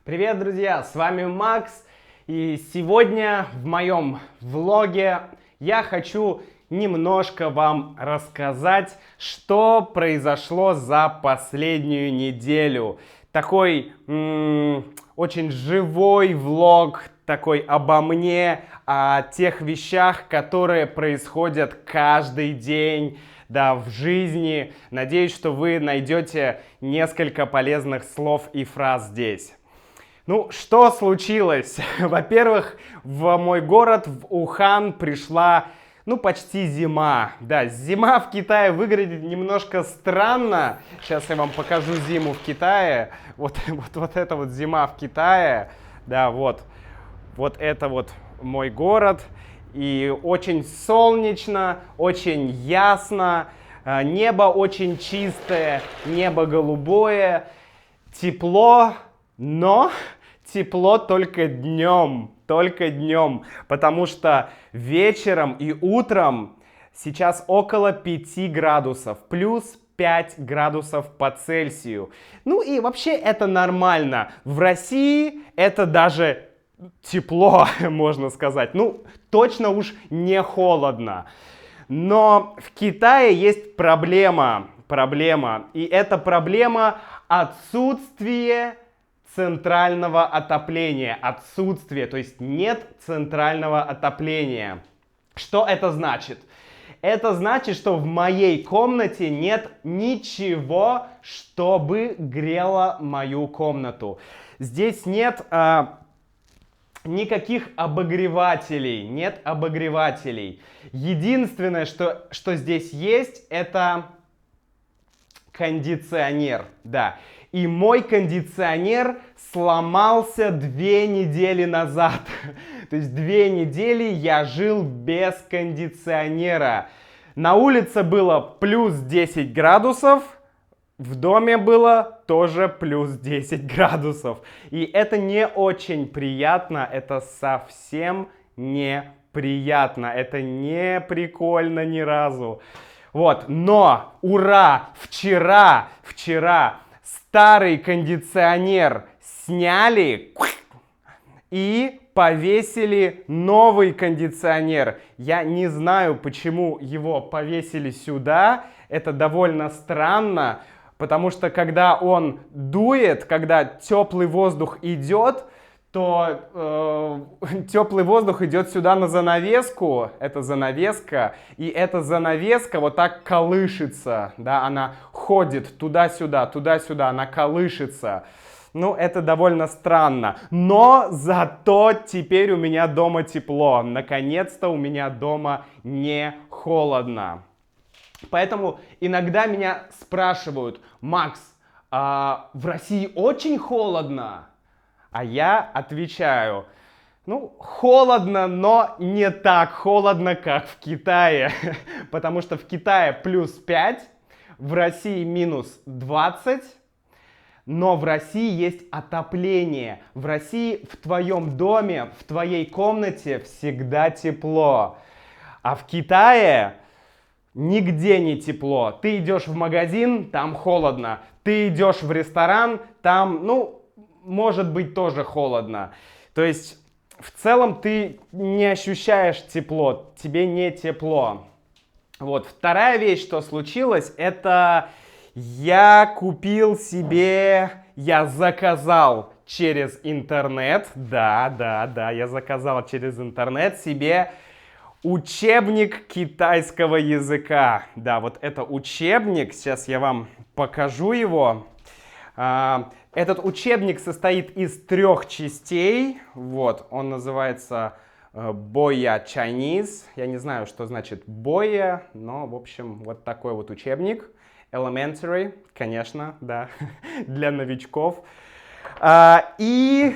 Привет, друзья! С вами Макс, и сегодня в моем влоге я хочу немножко вам рассказать, что произошло за последнюю неделю. Такой очень живой влог, такой обо мне, о тех вещах, которые происходят каждый день. Да, в жизни. Надеюсь, что вы найдете несколько полезных слов и фраз здесь. Ну, что случилось? Во-первых, в мой город, в Ухан, пришла, почти зима. Да, зима в Китае выглядит немножко странно. Сейчас я вам покажу зиму в Китае. Вот это вот зима в Китае. Да, вот это вот мой город. И очень солнечно, очень ясно. Небо очень чистое, небо голубое. Тепло, но тепло только днем, потому что вечером и утром сейчас около 5 градусов, плюс 5 градусов по Цельсию. Ну и вообще это нормально. В России это даже тепло, можно сказать. Ну, точно уж не холодно. Но в Китае есть проблема. И эта проблема отсутствие центрального отопления. Отсутствие, то есть нет центрального отопления. Что это значит? Это значит, что в моей комнате нет ничего, чтобы грело мою комнату. Здесь нет никаких обогревателей, нет обогревателей. Единственное, что здесь есть, это кондиционер, да. И мой кондиционер сломался 2 недели назад. То есть 2 недели я жил без кондиционера. На улице было плюс 10 градусов, в доме было тоже плюс 10 градусов. И это не очень приятно, это совсем не приятно, это не прикольно ни разу. Вот, но, ура, вчера старый кондиционер сняли и повесили новый кондиционер. Я не знаю, почему его повесили сюда, это довольно странно. Потому что когда он дует, когда теплый воздух идет, то теплый воздух идет сюда на занавеску, это занавеска, и эта занавеска вот так колышется, да, она ходит туда-сюда, она колышется. Ну, это довольно странно. Но зато теперь у меня дома тепло. Наконец-то у меня дома не холодно. Поэтому иногда меня спрашивают: Макс, в России очень холодно? А я отвечаю: ну, холодно, но не так холодно, как в Китае. Потому что в Китае плюс 5, в России минус 20. Но в России есть отопление. В России в твоем доме, в твоей комнате всегда тепло. А в Китае нигде не тепло. Ты идешь в магазин, там холодно. Ты идешь в ресторан, там, может быть, тоже холодно. То есть, в целом, ты не ощущаешь тепло, тебе не тепло. Вот, вторая вещь, что случилось, это я заказал через интернет, я заказал через интернет себе учебник китайского языка. Да, вот это учебник, сейчас я вам покажу его. Этот учебник состоит из 3 частей. Вот, он называется Boya Chinese. Я не знаю, что значит Boya, но, в общем, вот такой вот учебник. Elementary, конечно, да, для новичков. И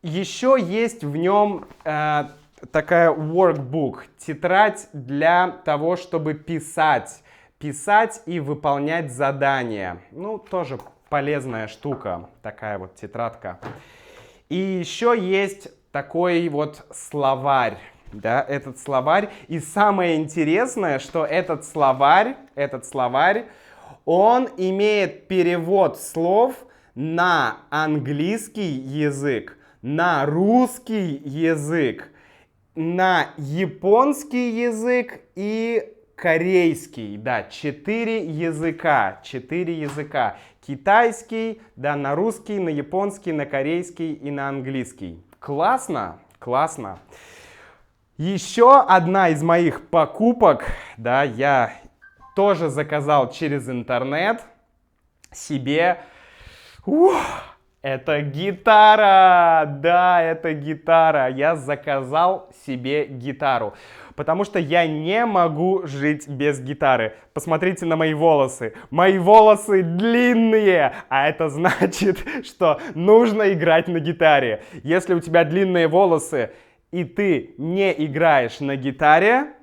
еще есть в нем такая workbook, тетрадь для того, чтобы писать и выполнять задания. Ну, тоже полезная штука, такая вот тетрадка. И еще есть такой вот словарь, да, этот словарь. И самое интересное, что этот словарь, он имеет перевод слов на английский язык, на русский язык, на японский язык и корейский. Да, 4 языка. 4 языка. Китайский, да, на русский, на японский, на корейский и на английский. Классно? Классно. Еще одна из моих покупок, да, я тоже заказал через интернет себе. Это гитара! Да, это гитара. Я заказал себе гитару, потому что я не могу жить без гитары. Посмотрите на мои волосы. Мои волосы длинные, а это значит, что нужно играть на гитаре. Если у тебя длинные волосы и ты не играешь на гитаре,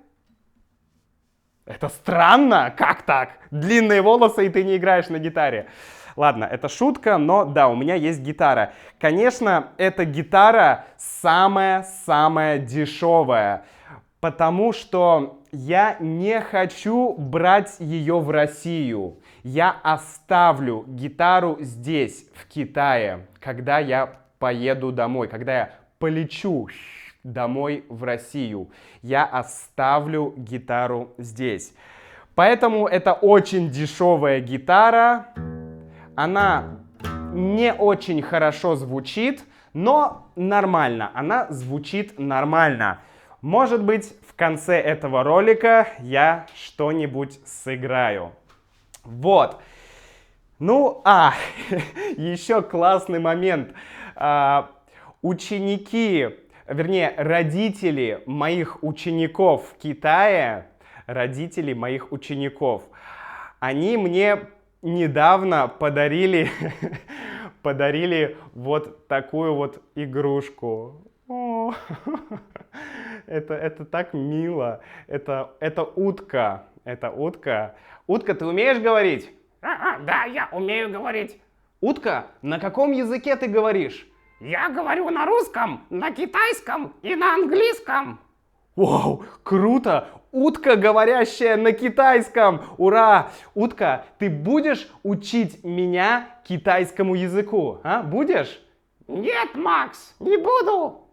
это странно. Как так? Длинные волосы и ты не играешь на гитаре. Ладно, это шутка, но да, у меня есть гитара. Конечно, эта гитара самая-самая дешевая, потому что я не хочу брать ее в Россию. Я оставлю гитару здесь, в Китае, когда я поеду домой, когда я полечу домой в Россию. Я оставлю гитару здесь. Поэтому это очень дешевая гитара. Она не очень хорошо звучит, но нормально. Она звучит нормально. Может быть, в конце этого ролика я что-нибудь сыграю. Вот. Ну, еще классный момент. Родители моих учеников в Китае, они мне недавно подарили вот такую вот игрушку. Это так мило. Это утка. Это утка. Утка, ты умеешь говорить? Да, я умею говорить. Утка, на каком языке ты говоришь? Я говорю на русском, на китайском и на английском. Вау, круто! Утка, говорящая на китайском! Ура! Утка, ты будешь учить меня китайскому языку? А? Будешь? Нет, Макс, не буду.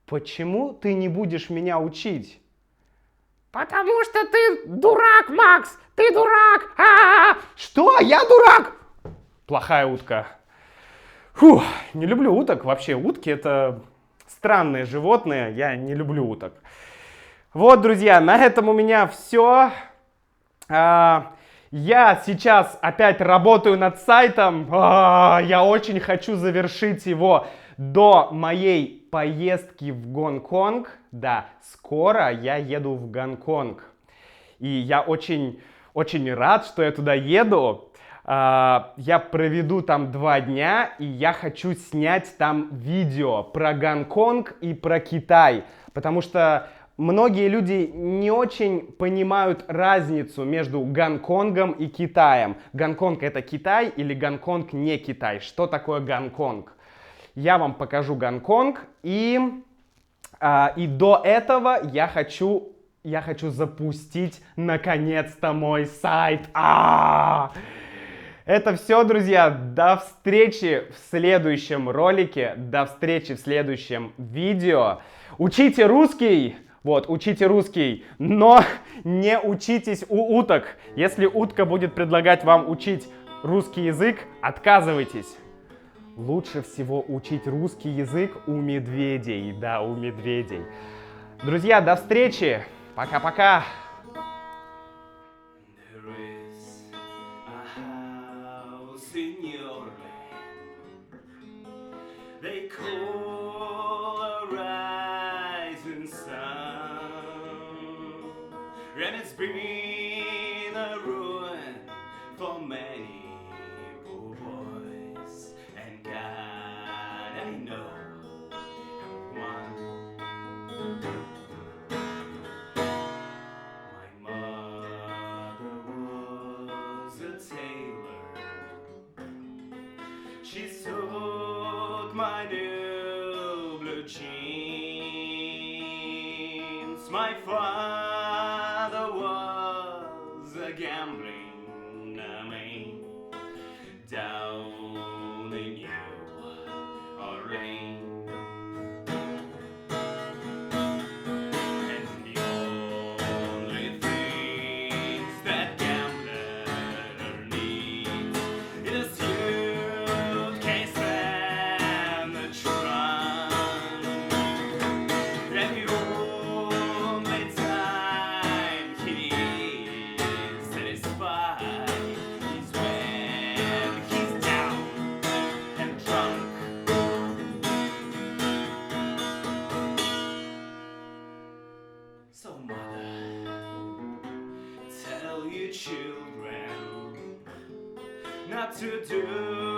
Почему ты не будешь меня учить? Потому что ты дурак, Макс! Ты дурак! Что? Я дурак? Плохая утка. Фух, не люблю уток. Вообще, утки это странные животные. Я не люблю уток. Вот, друзья, на этом у меня все. Я сейчас опять работаю над сайтом. Я очень хочу завершить его до моей поездки в Гонконг. Да, скоро я еду в Гонконг. И я очень рад, что я туда еду. Я проведу там 2 дня, и я хочу снять там видео про Гонконг и про Китай. Потому что многие люди не очень понимают разницу между Гонконгом и Китаем. Гонконг это Китай или Гонконг не Китай? Что такое Гонконг? Я вам покажу Гонконг, и до этого я хочу запустить наконец-то мой сайт. Это все, друзья. До встречи в следующем ролике, до встречи в следующем видео. Учите русский! Вот, учите русский, но не учитесь у уток. Если утка будет предлагать вам учить русский язык, отказывайтесь. Лучше всего учить русский язык у медведей. Да, у медведей. Друзья, до встречи. Пока-пока. They call a rising sun, and it's been a ruin for many poor boys, and God, I know one. My mother was a tailor. She sewed my new blue jeans. My father was a gambling man down only knew a rain. And the only things that gambler needs is suitcase and the trunk. And the only time he's satisfied is when he's down and drunk. So mother, tell your children not to do